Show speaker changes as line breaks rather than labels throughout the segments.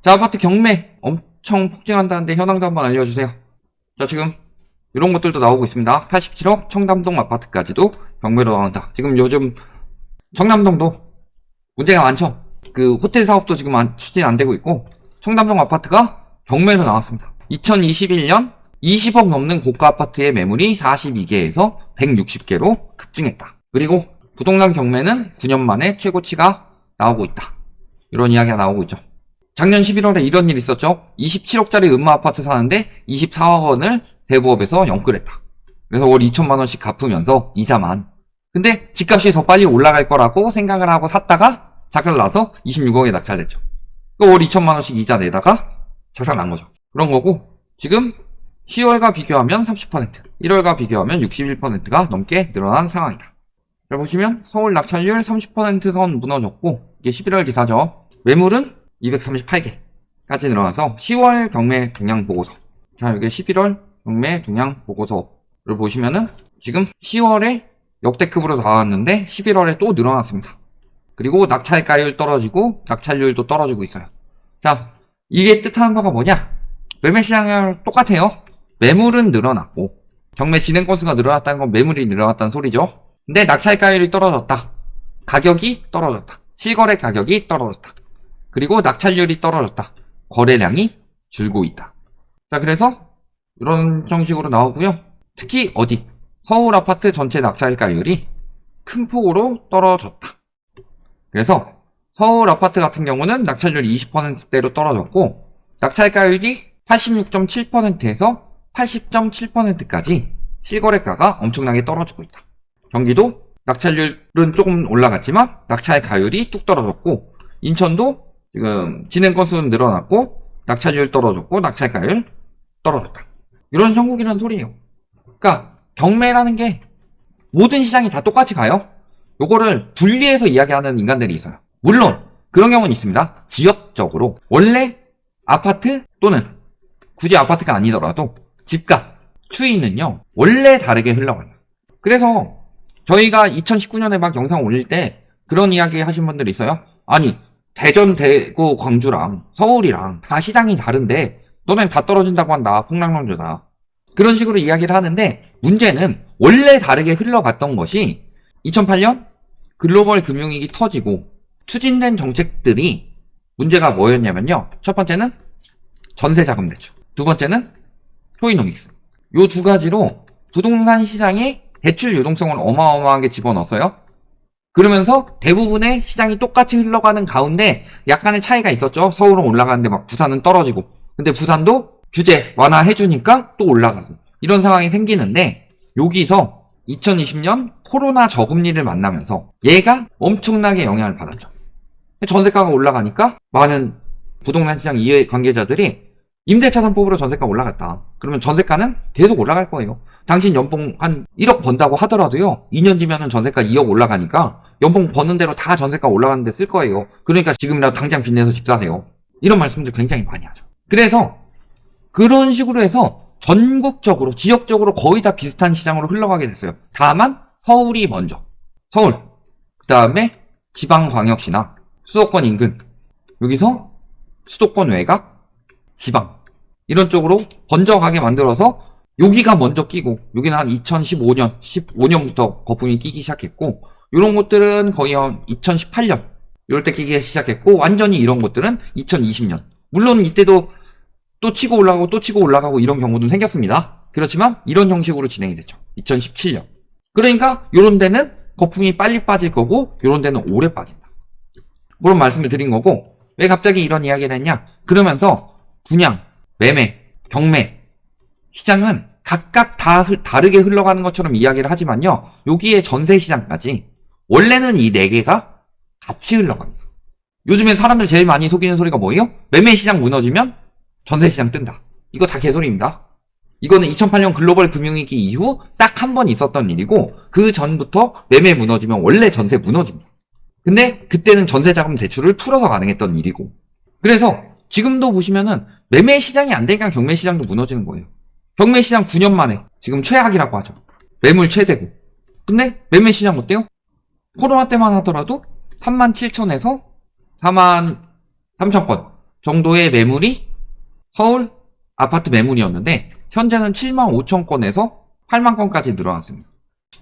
자, 아파트 경매 엄청 폭증한다는데 현황도 한번 알려주세요. 자, 지금 이런 것들도 나오고 있습니다. 87억 청담동 아파트까지도 경매로 나온다. 지금 요즘 청담동도 문제가 많죠. 그 호텔 사업도 지금 추진 안 되고 있고, 청담동 아파트가 경매로 나왔습니다. 2021년 20억 넘는 고가 아파트의 매물이 42개에서 160개로 급증했다. 그리고 부동산 경매는 9년 만에 최고치가 나오고 있다. 이런 이야기가 나오고 있죠. 작년 11월에 이런 일이 있었죠. 27억짜리 음마 아파트 사는데 24억 원을 대부업에서 연끌했다. 그래서 월 2천만 원씩 갚으면서 이자만. 근데 집값이 더 빨리 올라갈 거라고 생각을 하고 샀다가 작살나서 26억에 낙찰됐죠. 월 2천만 원씩 이자 내다가 작살난 거죠. 그런 거고, 지금 10월과 비교하면 30%, 1월과 비교하면 61%가 넘게 늘어난 상황이다. 자, 보시면 서울 낙찰률 30%선 무너졌고, 이게 11월 기사죠. 매물은 238개까지 늘어나서 10월 경매 동향 보고서. 자, 여기 11월 경매 동향 보고서를 보시면은 지금 10월에 역대급으로 나왔는데 11월에 또 늘어났습니다. 그리고 낙찰가율 떨어지고 낙찰률도 떨어지고 있어요. 자, 이게 뜻하는 바가 뭐냐? 매매 시장이랑 똑같아요. 매물은 늘어났고 경매 진행 건수가 늘어났다는 건 매물이 늘어났다는 소리죠. 근데 낙찰가율이 떨어졌다. 가격이 떨어졌다. 실거래 가격이 떨어졌다. 그리고 낙찰률이 떨어졌다. 거래량이 줄고 있다. 자, 그래서 이런 형식으로 나오고요. 특히 어디? 서울 아파트 전체 낙찰가율이 큰 폭으로 떨어졌다. 그래서 서울 아파트 같은 경우는 낙찰률이 20%대로 떨어졌고, 낙찰가율이 86.7%에서 80.7%까지 실거래가가 엄청나게 떨어지고 있다. 경기도 낙찰률은 조금 올라갔지만 낙찰가율이 뚝 떨어졌고, 인천도 지금 진행 건수는 늘어났고 낙찰률 떨어졌고 낙찰가율 떨어졌다. 이런 형국이라는 소리예요. 그러니까 경매라는 게 모든 시장이 다 똑같이 가요. 요거를 분리해서 이야기하는 인간들이 있어요. 물론 그런 경우는 있습니다. 지역적으로 원래 아파트 또는 굳이 아파트가 아니더라도 집값 추이는요 원래 다르게 흘러가요. 그래서 저희가 2019년에 막 영상 올릴 때 그런 이야기 하신 분들이 있어요. 아니, 대전, 대구, 광주랑 서울이랑 다 시장이 다른데 너넨 다 떨어진다고 한다. 폭락론조다. 그런 식으로 이야기를 하는데, 문제는 원래 다르게 흘러갔던 것이 2008년 글로벌 금융위기 터지고 추진된 정책들이 문제가 뭐였냐면요. 첫 번째는 전세자금 대출, 두 번째는 토이노믹스. 요 두 가지로 부동산 시장에 대출 유동성을 어마어마하게 집어넣었어요. 그러면서 대부분의 시장이 똑같이 흘러가는 가운데 약간의 차이가 있었죠. 서울은 올라가는데 막 부산은 떨어지고. 근데 부산도 규제 완화해주니까 또 올라가고. 이런 상황이 생기는데, 여기서 2020년 코로나 저금리를 만나면서 얘가 엄청나게 영향을 받았죠. 전세가가 올라가니까 많은 부동산 시장 이해 관계자들이 임대차 3법으로 전세가 올라갔다. 그러면 전세가는 계속 올라갈 거예요. 당신 연봉 한 1억 번다고 하더라도요, 2년 뒤면은 전세가 2억 올라가니까 연봉 버는 대로 다 전세가 올라가는데 쓸 거예요. 그러니까 지금이라도 당장 빚내서 집 사세요. 이런 말씀들 굉장히 많이 하죠. 그래서 그런 식으로 해서 전국적으로, 지역적으로 거의 다 비슷한 시장으로 흘러가게 됐어요. 다만 서울이 먼저. 서울. 그 다음에 지방광역시나 수도권 인근. 여기서 수도권 외곽, 지방. 이런 쪽으로 번져가게 만들어서 여기가 먼저 끼고, 여기는 한 2015년, 15년부터 거품이 끼기 시작했고, 이런 것들은 거의 한 2018년, 이럴 때 끼기 시작했고, 완전히 이런 것들은 2020년. 물론 이때도 또 치고 올라가고 또 치고 올라가고 이런 경우도 생겼습니다. 그렇지만 이런 형식으로 진행이 됐죠. 2017년. 그러니까 이런 데는 거품이 빨리 빠질 거고, 이런 데는 오래 빠진다. 그런 말씀을 드린 거고, 왜 갑자기 이런 이야기를 했냐? 그러면서 분양, 매매, 경매, 시장은 각각 다 다르게 흘러가는 것처럼 이야기를 하지만요. 여기에 전세시장까지 원래는 이 네 개가 같이 흘러갑니다. 요즘에 사람들 제일 많이 속이는 소리가 뭐예요? 매매시장 무너지면 전세시장 뜬다. 이거 다 개소리입니다. 이거는 2008년 글로벌 금융위기 이후 딱 한 번 있었던 일이고, 그 전부터 매매 무너지면 원래 전세 무너집니다. 근데 그때는 전세자금 대출을 풀어서 가능했던 일이고, 그래서 지금도 보시면은 매매시장이 안 되니까 경매시장도 무너지는 거예요. 경매시장 9년 만에 지금 최악이라고 하죠. 매물 최대고. 근데 매매시장 어때요? 코로나 때만 하더라도 37,000에서 43,000건 정도의 매물이 서울 아파트 매물이었는데 현재는 7만 5천 건에서 8만 건까지 늘어났습니다.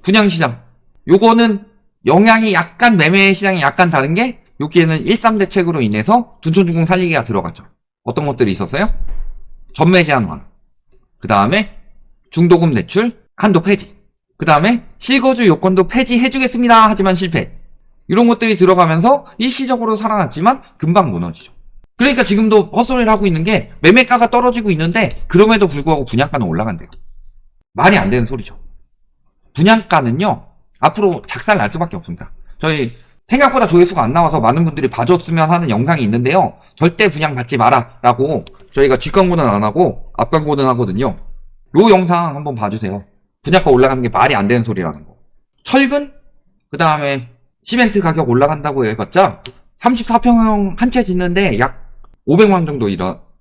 분양시장 요거는 영향이 약간 매매 시장이 약간 다른 게 여기에는 1.3 대책으로 인해서 둔촌주공 살리기가 들어갔죠. 어떤 것들이 있었어요? 전매 제한 완화, 그 다음에 중도금 대출 한도 폐지, 그 다음에 실거주 요건도 폐지해주겠습니다 하지만 실패. 이런 것들이 들어가면서 일시적으로 살아났지만 금방 무너지죠. 그러니까 지금도 헛소리를 하고 있는 게 매매가가 떨어지고 있는데 그럼에도 불구하고 분양가는 올라간대요. 말이 안 되는 소리죠. 분양가는요 앞으로 작살 날 수밖에 없습니다. 저희 생각보다 조회수가 안 나와서 많은 분들이 봐줬으면 하는 영상이 있는데요, 절대 분양 받지 마라 라고 저희가 뒷광고는 안 하고 앞광고는 하거든요. 요 영상 한번 봐주세요. 분양가 올라가는 게 말이 안 되는 소리라는 거. 철근, 그 다음에 시멘트 가격 올라간다고 해봤자 34평형 한 채 짓는데 약 500만원 정도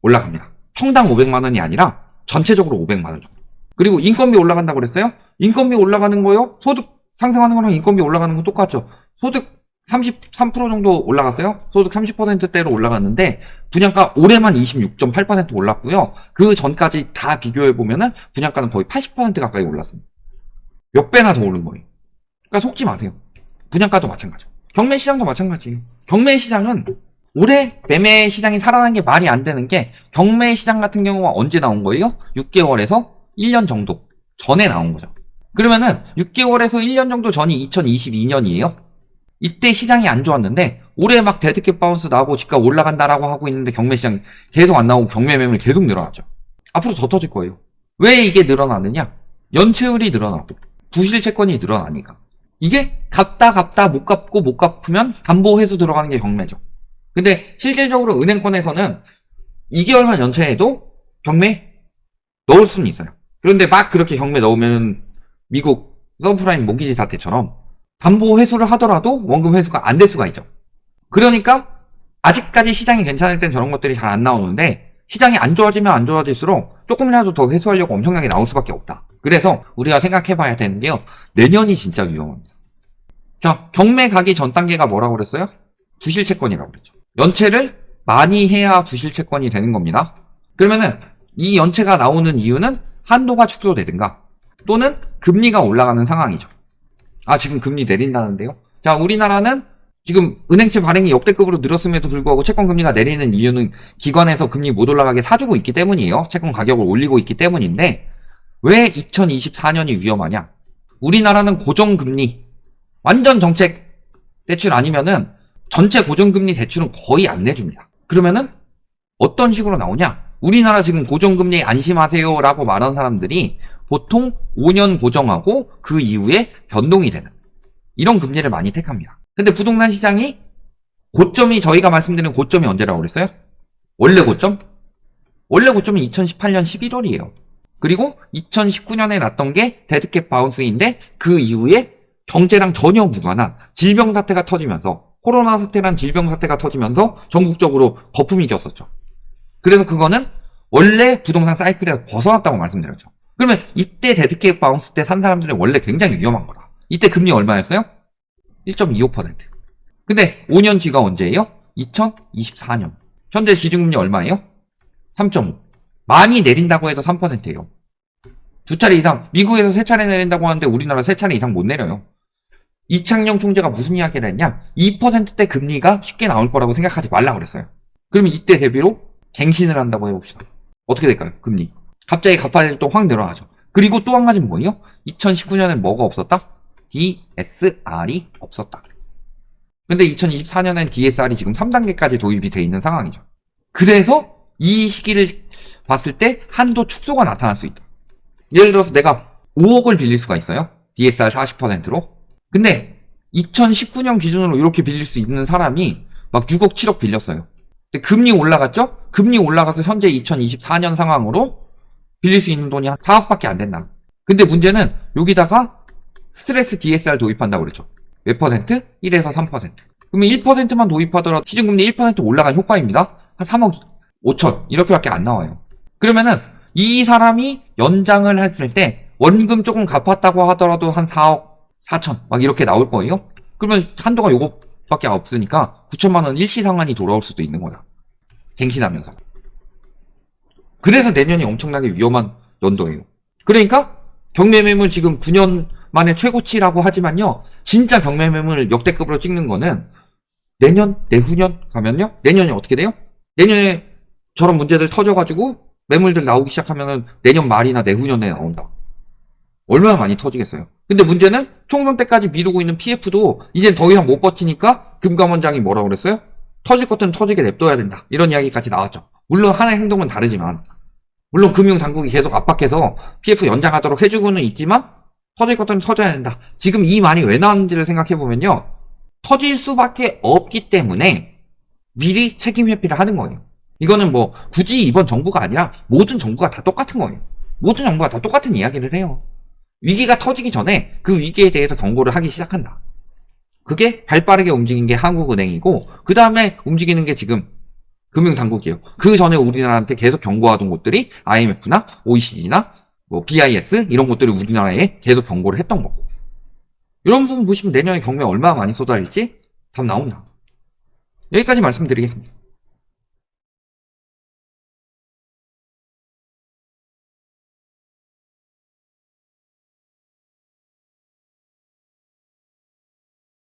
올라갑니다. 평당 500만원이 아니라 전체적으로 500만원 정도. 그리고 인건비 올라간다고 그랬어요? 인건비 올라가는 거요? 소득 상승하는 거랑 인건비 올라가는 건 똑같죠. 소득 33% 정도 올라갔어요? 소득 30%대로 올라갔는데 분양가 올해만 26.8% 올랐고요. 그 전까지 다 비교해보면은 분양가는 거의 80% 가까이 올랐습니다. 몇 배나 더 오른 거예요. 그러니까 속지 마세요. 분양가도 마찬가지고 경매 시장도 마찬가지예요. 경매 시장은 올해 매매 시장이 살아난 게 말이 안 되는 게, 경매 시장 같은 경우가 언제 나온 거예요? 6개월에서 1년 정도 전에 나온 거죠. 그러면은 6개월에서 1년 정도 전이 2022년이에요. 이때 시장이 안 좋았는데 올해 막 데드캣 바운스 나오고 집값 올라간다라고 하고 있는데 경매 시장 계속 안 나오고 경매 매물 계속 늘어나죠. 앞으로 더 터질 거예요. 왜 이게 늘어나느냐? 연체율이 늘어나고 부실 채권이 늘어나니까. 이게 갚다 못 갚고 못 갚으면 담보 회수 들어가는 게 경매죠. 근데 실질적으로 은행권에서는 2개월만 연체해도 경매 넣을 수는 있어요. 그런데 막 그렇게 경매 넣으면 미국 서브프라임 모기지 사태처럼 담보 회수를 하더라도 원금 회수가 안 될 수가 있죠. 그러니까 아직까지 시장이 괜찮을 땐 저런 것들이 잘 안 나오는데 시장이 안 좋아지면 안 좋아질수록 조금이라도 더 회수하려고 엄청나게 나올 수밖에 없다. 그래서 우리가 생각해봐야 되는 게요, 내년이 진짜 위험합니다. 자, 경매 가기 전 단계가 뭐라고 그랬어요? 부실채권이라고 그랬죠. 연체를 많이 해야 부실채권이 되는 겁니다. 그러면은 이 연체가 나오는 이유는 한도가 축소되든가 또는 금리가 올라가는 상황이죠. 아, 지금 금리 내린다는데요? 자, 우리나라는 지금 은행채 발행이 역대급으로 늘었음에도 불구하고 채권 금리가 내리는 이유는 기관에서 금리 못 올라가게 사주고 있기 때문이에요. 채권 가격을 올리고 있기 때문인데 왜 2024년이 위험하냐? 우리나라는 고정금리, 완전 정책 대출 아니면은 전체 고정금리 대출은 거의 안 내줍니다. 그러면은 어떤 식으로 나오냐? 우리나라 지금 고정금리 안심하세요 라고 말하는 사람들이 보통 5년 고정하고 그 이후에 변동이 되는 이런 금리를 많이 택합니다. 근데 부동산 시장이 고점이, 저희가 말씀드린 고점이 언제라고 그랬어요? 원래 고점? 원래 고점이 2018년 11월이에요. 그리고 2019년에 났던 게 데드캣 바운스인데 그 이후에 경제랑 전혀 무관한 질병 사태가 터지면서, 코로나 사태란 질병 사태가 터지면서 전국적으로 거품이 꼈었죠. 그래서 그거는 원래 부동산 사이클에서 벗어났다고 말씀드렸죠. 그러면 이때 데드캣 바운스 때 산 사람들은 원래 굉장히 위험한 거라. 이때 금리 얼마였어요? 1.25%. 근데 5년 뒤가 언제예요? 2024년. 현재 기준금리 얼마예요? 3.5. 많이 내린다고 해도 3%예요. 두 차례 이상, 미국에서 세 차례 내린다고 하는데 우리나라 세 차례 이상 못 내려요. 이창용 총재가 무슨 이야기를 했냐? 2%대 금리가 쉽게 나올 거라고 생각하지 말라고 그랬어요. 그러면 이때 대비로 갱신을 한다고 해봅시다. 어떻게 될까요? 금리. 갑자기 갚아야 될 또 확 늘어나죠. 그리고 또 한 가지는 뭐예요? 2019년에 뭐가 없었다? DSR이 없었다. 근데 2024년엔 DSR이 지금 3단계까지 도입이 돼 있는 상황이죠. 그래서 이 시기를 봤을 때 한도 축소가 나타날 수 있다. 예를 들어서 내가 5억을 빌릴 수가 있어요. DSR 40%로. 근데 2019년 기준으로 이렇게 빌릴 수 있는 사람이 막 6억, 7억 빌렸어요. 근데 금리 올라갔죠? 금리 올라가서 현재 2024년 상황으로 빌릴 수 있는 돈이 한 4억밖에 안 된다. 근데 문제는 여기다가 스트레스 DSR 도입한다고 그랬죠. 몇 퍼센트? 1에서 3%. 그러면 1%만 도입하더라도 시중금리 1% 올라간 효과입니다. 한 3억 5천 이렇게밖에 안 나와요. 그러면은 이 사람이 연장을 했을 때 원금 조금 갚았다고 하더라도 한 4억 4천 막 이렇게 나올 거예요. 그러면 한도가 요거밖에 없으니까 9천만 원 일시상환이 돌아올 수도 있는 거다. 갱신하면서. 그래서 내년이 엄청나게 위험한 연도예요. 그러니까 경매 매물 지금 9년 만에 최고치라고 하지만요. 진짜 경매 매물 역대급으로 찍는 거는 내년, 내후년 가면요. 내년이 어떻게 돼요? 내년에 저런 문제들 터져가지고 매물들 나오기 시작하면은 내년 말이나 내후년에 나온다. 얼마나 많이 터지겠어요. 근데 문제는 총선 때까지 미루고 있는 PF도 이젠 더 이상 못 버티니까 금감원장이 뭐라고 그랬어요? 터질 것들은 터지게 냅둬야 된다. 이런 이야기까지 나왔죠. 물론 하나의 행동은 다르지만, 물론 금융당국이 계속 압박해서 PF 연장하도록 해주고는 있지만 터질 것들은 터져야 된다. 지금 이 말이 왜 나왔는지를 생각해보면요. 터질 수밖에 없기 때문에 미리 책임 회피를 하는 거예요. 이거는 뭐 굳이 이번 정부가 아니라 모든 정부가 다 똑같은 거예요. 모든 정부가 다 똑같은 이야기를 해요. 위기가 터지기 전에 그 위기에 대해서 경고를 하기 시작한다. 그게 발빠르게 움직인 게 한국은행이고 그 다음에 움직이는 게 지금 금융당국이에요. 그 전에 우리나라한테 계속 경고하던 곳들이 IMF나 OECD나 뭐 BIS 이런 곳들이 우리나라에 계속 경고를 했던 거고. 이런 부분 보시면 내년에 경매 얼마나 많이 쏟아질지 답 나옵니다. 여기까지 말씀드리겠습니다.